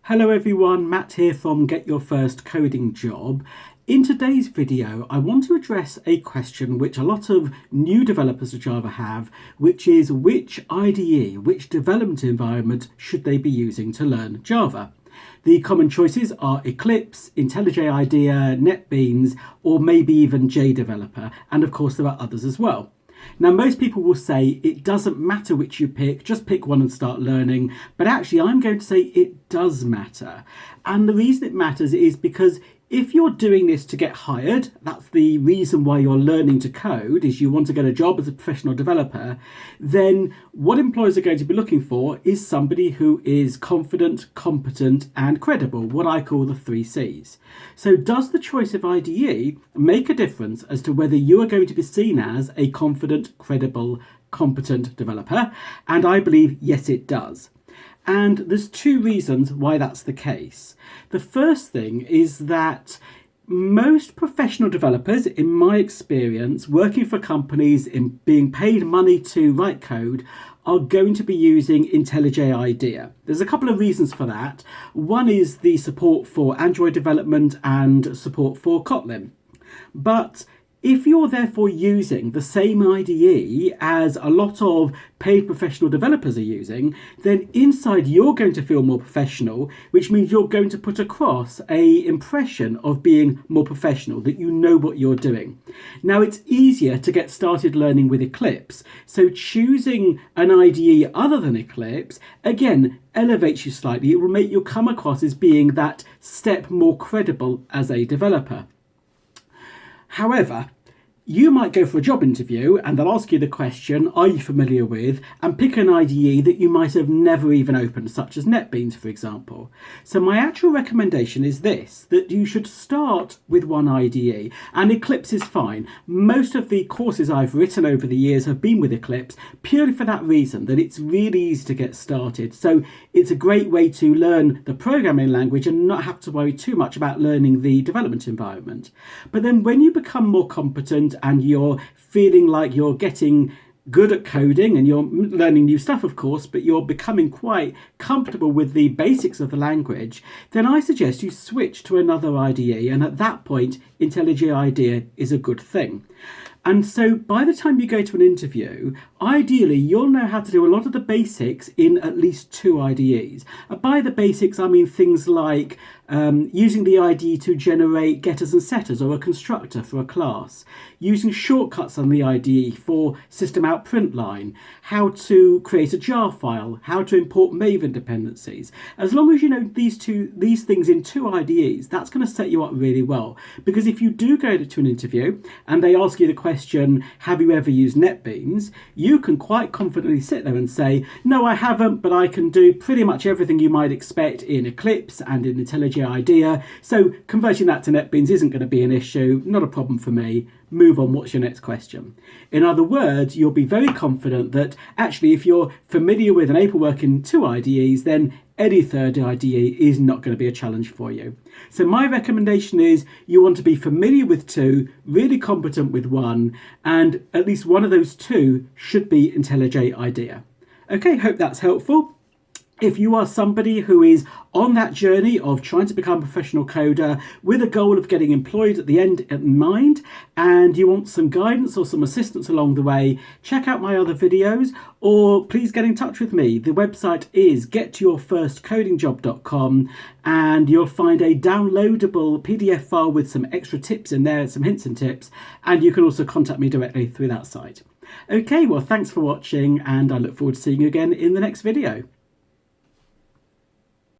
Hello everyone, Matt here from Get Your First Coding Job. In today's video, I want to address a question which a lot of new developers of Java have, which is which IDE, which development environment should they be using to learn Java? The common choices are Eclipse, IntelliJ Idea, Netbeans, or maybe even JDeveloper, and of course there are others as well. Now, most people will say it doesn't matter which you pick, just pick one and start learning. But actually, I'm going to say it does matter. And the reason it matters is because if you're doing this to get hired, that's the reason why you're learning to code, is you want to get a job as a professional developer, then what employers are going to be looking for is somebody who is confident, competent, and credible, what I call the 3 Cs. So does the choice of IDE make a difference as to whether you are going to be seen as a confident, credible, competent developer? And I believe, yes, it does. And there's 2 reasons why that's the case. The first thing is that most professional developers, in my experience, working for companies and being paid money to write code, are going to be using IntelliJ Idea. There's a couple of reasons for that. One is the support for Android development and support for Kotlin. But if you're therefore using the same IDE as a lot of paid professional developers are using, then inside you're going to feel more professional, which means you're going to put across an impression of being more professional, that you know what you're doing. Now, it's easier to get started learning with Eclipse, so choosing an IDE other than Eclipse, again, elevates you slightly. It will make you come across as being that step more credible as a developer. However, you might go for a job interview and they'll ask you the question, are you familiar with, and pick an IDE that you might have never even opened, such as Netbeans, for example. So my actual recommendation is this, that you should start with one IDE, and Eclipse is fine. Most of the courses I've written over the years have been with Eclipse, purely for that reason, that it's really easy to get started. So it's a great way to learn the programming language and not have to worry too much about learning the development environment. But then when you become more competent and you're feeling like you're getting good at coding and you're learning new stuff, of course, but you're becoming quite comfortable with the basics of the language, then I suggest you switch to another IDE, and at that point IntelliJ Idea is a good thing. And so by the time you go to an interview, ideally you'll know how to do a lot of the basics in at least 2 IDEs. And by the basics, I mean things like using the IDE to generate getters and setters, or a constructor for a class, using shortcuts on the IDE for system out print line, how to create a jar file, how to import Maven dependencies. As long as you know these things in 2 IDEs, that's going to set you up really well. Because if you do go to an interview and they ask you the question, have you ever used Netbeans? You can quite confidently sit there and say, no, I haven't, but I can do pretty much everything you might expect in Eclipse and in IntelliJ Idea. So converting that to Netbeans isn't going to be an issue, not a problem for me. Move on, what's your next question? In other words, you'll be very confident that actually if you're familiar with and able to work in 2 IDEs, then any third IDE is not going to be a challenge for you. So my recommendation is you want to be familiar with 2, really competent with 1, and at least one of those 2 should be IntelliJ Idea. Okay, hope that's helpful. If you are somebody who is on that journey of trying to become a professional coder with a goal of getting employed at the end in mind, and you want some guidance or some assistance along the way, check out my other videos, or please get in touch with me. The website is getyourfirstcodingjob.com, and you'll find a downloadable PDF file with some extra tips in there, some hints and tips, and you can also contact me directly through that site. Okay, well, thanks for watching, and I look forward to seeing you again in the next video.